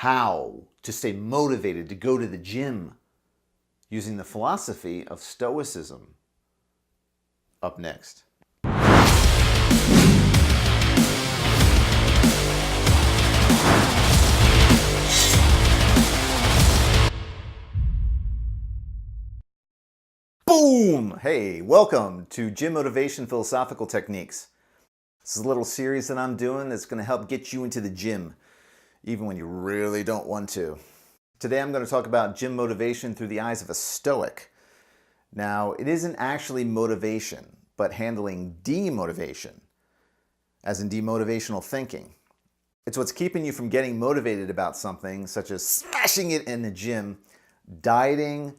how to stay motivated to go to the gym using the philosophy of Stoicism. Up next. Boom! Hey, welcome to Gym Motivation Philosophical Techniques. This is a little series that I'm doing that's going to help get you into the gym, even when you really don't want to. Today I'm going to talk about gym motivation through the eyes of a Stoic. Now, it isn't actually motivation, but handling demotivation, as in demotivational thinking. It's what's keeping you from getting motivated about something, such as smashing it in the gym, dieting,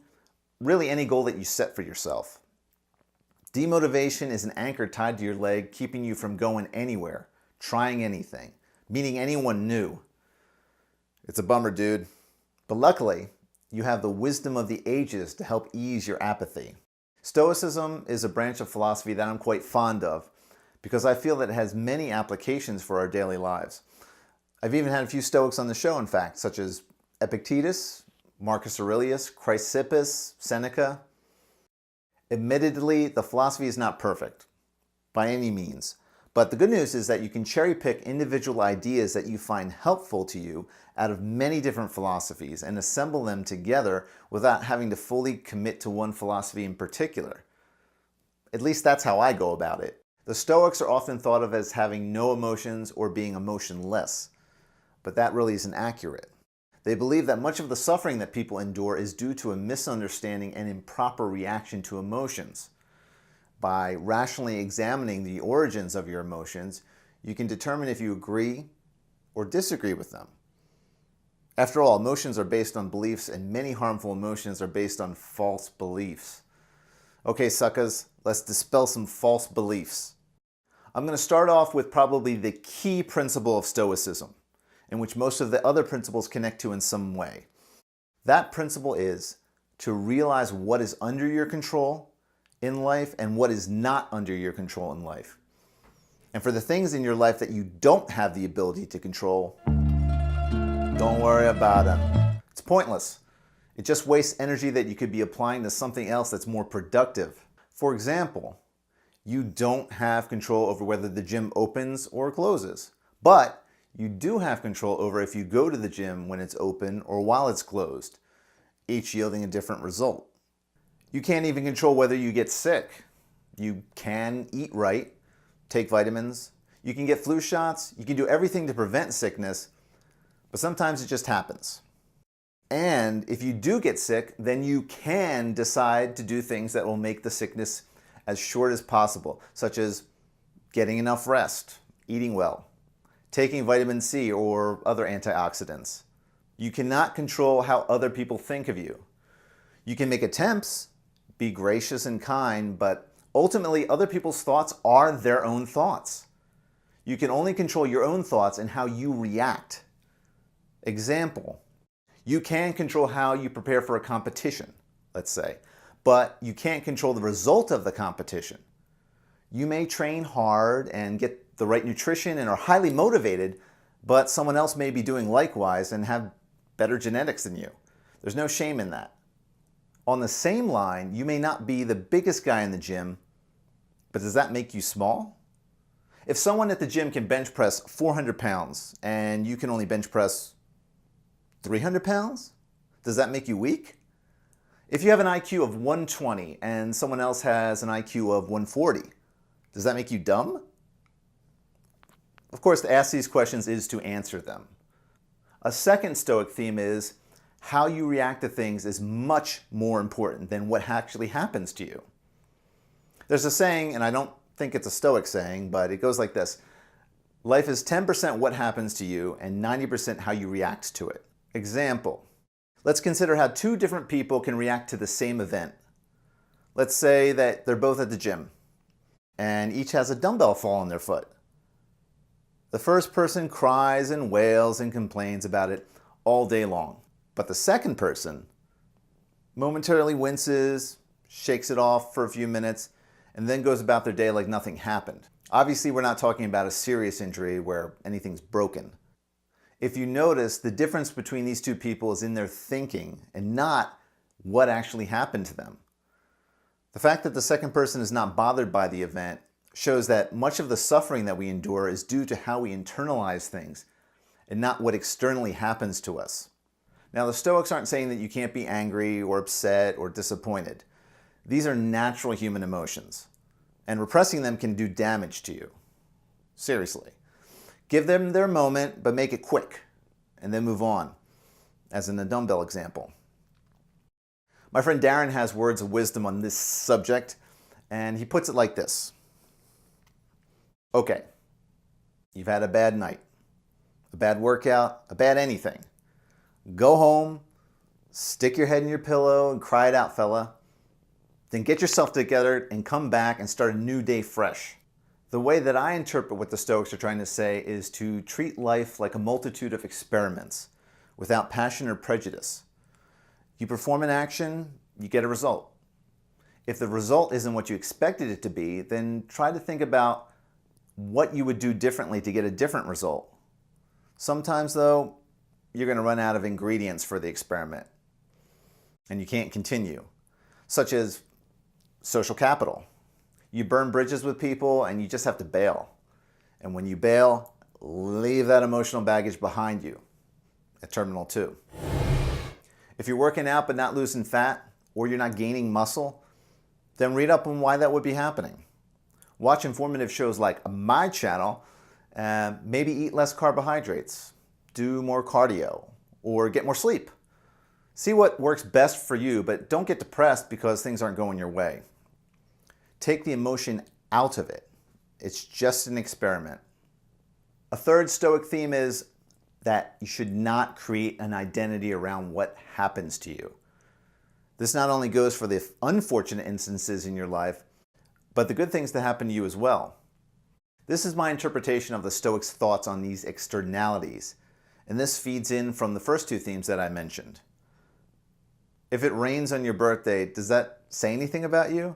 really any goal that you set for yourself. Demotivation is an anchor tied to your leg, keeping you from going anywhere, trying anything, meeting anyone new. It's a bummer, dude. But luckily, you have the wisdom of the ages to help ease your apathy. Stoicism is a branch of philosophy that I'm quite fond of because I feel that it has many applications for our daily lives. I've even had a few Stoics on the show, in fact, such as Epictetus, Marcus Aurelius, Chrysippus, Seneca. Admittedly, the philosophy is not perfect by any means, but the good news is that you can cherry pick individual ideas that you find helpful to you out of many different philosophies and assemble them together without having to fully commit to one philosophy in particular. At least that's how I go about it. The Stoics are often thought of as having no emotions or being emotionless, but that really isn't accurate. They believe that much of the suffering that people endure is due to a misunderstanding and improper reaction to emotions. By rationally examining the origins of your emotions, you can determine if you agree or disagree with them. After all, emotions are based on beliefs, and many harmful emotions are based on false beliefs. Okay, suckers, let's dispel some false beliefs. I'm going to start off with probably the key principle of Stoicism, in which most of the other principles connect to in some way. That principle is to realize what is under your control in life and what is not under your control in life. And for the things in your life that you don't have the ability to control, don't worry about them. It's pointless. It just wastes energy that you could be applying to something else that's more productive. For example, you don't have control over whether the gym opens or closes, but you do have control over if you go to the gym when it's open or while it's closed, each yielding a different result. You can't even control whether you get sick. You can eat right, take vitamins, you can get flu shots, you can do everything to prevent sickness, but sometimes it just happens. And if you do get sick, then you can decide to do things that will make the sickness as short as possible, such as getting enough rest, eating well, taking vitamin C or other antioxidants. You cannot control how other people think of you. You can make attempts, be gracious and kind, but ultimately other people's thoughts are their own thoughts. You can only control your own thoughts and how you react. Example, you can control how you prepare for a competition, let's say, but you can't control the result of the competition. You may train hard and get the right nutrition and are highly motivated, but someone else may be doing likewise and have better genetics than you. There's no shame in that. On the same line, you may not be the biggest guy in the gym, but does that make you small? If someone at the gym can bench press 400 pounds and you can only bench press 300 pounds, does that make you weak? If you have an IQ of 120 and someone else has an IQ of 140, does that make you dumb? Of course, to ask these questions is to answer them. A second Stoic theme is how you react to things is much more important than what actually happens to you. There's a saying, and I don't think it's a Stoic saying, but it goes like this: life is 10% what happens to you and 90% how you react to it. Example, let's consider how two different people can react to the same event. Let's say that they're both at the gym and each has a dumbbell fall on their foot. The first person cries and wails and complains about it all day long. But the second person momentarily winces, shakes it off for a few minutes, and then goes about their day like nothing happened. Obviously, we're not talking about a serious injury where anything's broken. If you notice, the difference between these two people is in their thinking and not what actually happened to them. The fact that the second person is not bothered by the event shows that much of the suffering that we endure is due to how we internalize things and not what externally happens to us. Now, the Stoics aren't saying that you can't be angry or upset or disappointed. These are natural human emotions, and repressing them can do damage to you. Seriously. Give them their moment, but make it quick, and then move on, as in the dumbbell example. My friend Darren has words of wisdom on this subject, and he puts it like this. Okay, you've had a bad night, a bad workout, a bad anything. Go home, stick your head in your pillow and cry it out, fella. Then get yourself together and come back and start a new day fresh. The way that I interpret what the Stoics are trying to say is to treat life like a multitude of experiments without passion or prejudice. You perform an action, you get a result. If the result isn't what you expected it to be, then try to think about what you would do differently to get a different result. Sometimes, though, you're going to run out of ingredients for the experiment, and you can't continue, such as social capital. You burn bridges with people, and you just have to bail. And when you bail, leave that emotional baggage behind you at Terminal 2. If you're working out but not losing fat, or you're not gaining muscle, then read up on why that would be happening. Watch informative shows like my channel, maybe eat less carbohydrates, do more cardio, or get more sleep. See what works best for you, but don't get depressed because things aren't going your way. Take the emotion out of it. It's just an experiment. A third Stoic theme is that you should not create an identity around what happens to you. This not only goes for the unfortunate instances in your life, but the good things that happen to you as well. This is my interpretation of the Stoics' thoughts on these externalities, and this feeds in from the first two themes that I mentioned. If it rains on your birthday, does that say anything about you?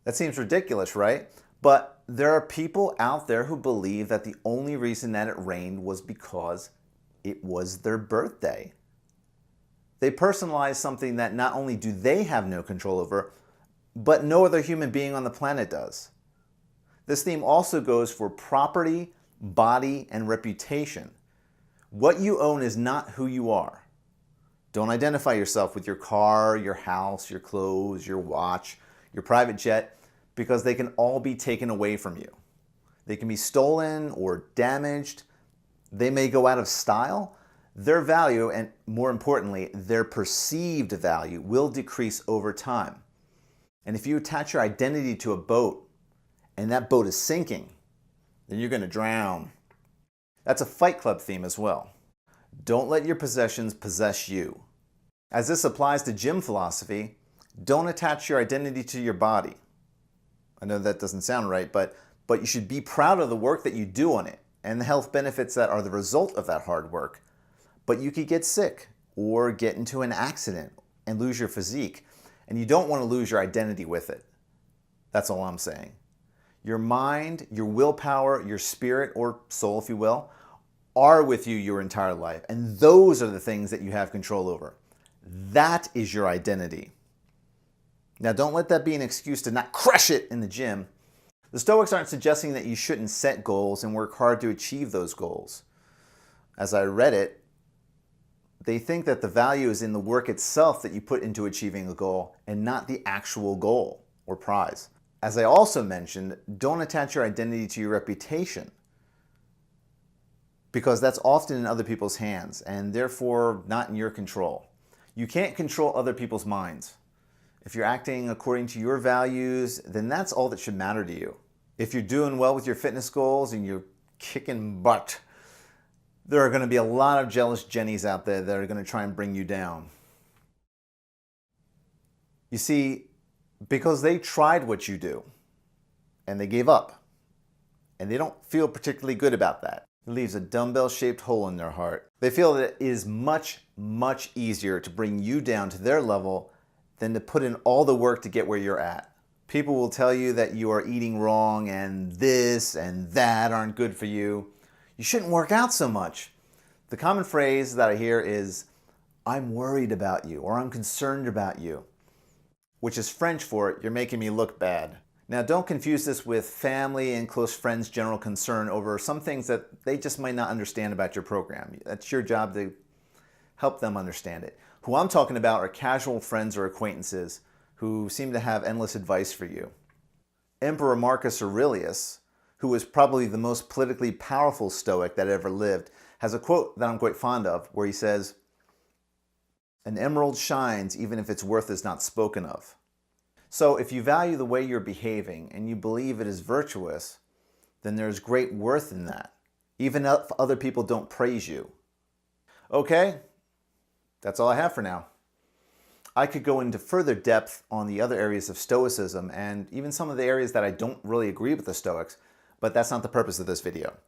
That seems ridiculous, right? But there are people out there who believe that the only reason that it rained was because it was their birthday. They personalize something that not only do they have no control over, but no other human being on the planet does. This theme also goes for property, body, and reputation. What you own is not who you are. Don't identify yourself with your car, your house, your clothes, your watch, your private jet, because they can all be taken away from you. They can be stolen or damaged. They may go out of style. Their value, and more importantly, their perceived value, will decrease over time. And if you attach your identity to a boat and that boat is sinking, then you're going to drown. That's a Fight Club theme as well. Don't let your possessions possess you. As this applies to gym philosophy, don't attach your identity to your body. I know that doesn't sound right, but you should be proud of the work that you do on it and the health benefits that are the result of that hard work. But you could get sick or get into an accident and lose your physique, and you don't want to lose your identity with it. That's all I'm saying. Your mind, your willpower, your spirit, or soul, if you will, are with you your entire life, and those are the things that you have control over. That is your identity. Now, don't let that be an excuse to not crush it in the gym. The Stoics aren't suggesting that you shouldn't set goals and work hard to achieve those goals. As I read it, they think that the value is in the work itself that you put into achieving a goal and not the actual goal or prize. As I also mentioned, don't attach your identity to your reputation, because that's often in other people's hands and therefore not in your control. You can't control other people's minds. If you're acting according to your values, then that's all that should matter to you. If you're doing well with your fitness goals and you're kicking butt, there are going to be a lot of jealous Jennies out there that are going to try and bring you down. You see, because they tried what you do and they gave up, and they don't feel particularly good about that. It leaves a dumbbell-shaped hole in their heart. They feel that it is much, much easier to bring you down to their level than to put in all the work to get where you're at. People will tell you that you are eating wrong and this and that aren't good for you. You shouldn't work out so much. The common phrase that I hear is, "I'm worried about you," or "I'm concerned about you," which is French for "you're making me look bad." Now, don't confuse this with family and close friends' general concern over some things that they just might not understand about your program. That's your job to help them understand it. Who I'm talking about are casual friends or acquaintances who seem to have endless advice for you. Emperor Marcus Aurelius, who was probably the most politically powerful Stoic that ever lived, has a quote that I'm quite fond of where he says, "An emerald shines even if its worth is not spoken of." So if you value the way you're behaving and you believe it is virtuous, then there's great worth in that, even if other people don't praise you. Okay, that's all I have for now. I could go into further depth on the other areas of Stoicism and even some of the areas that I don't really agree with the Stoics, but that's not the purpose of this video.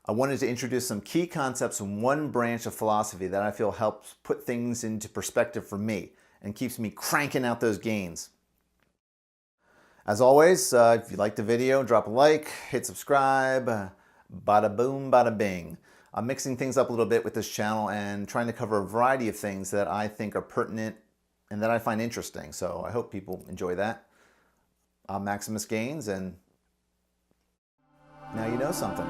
I wanted to introduce some key concepts in one branch of philosophy that I feel helps put things into perspective for me and keeps me cranking out those gains. As always, if you liked the video, drop a like, hit subscribe, bada boom, bada bing. I'm mixing things up a little bit with this channel and trying to cover a variety of things that I think are pertinent and that I find interesting. So I hope people enjoy that. I'm Maximus Gaines, and now you know something.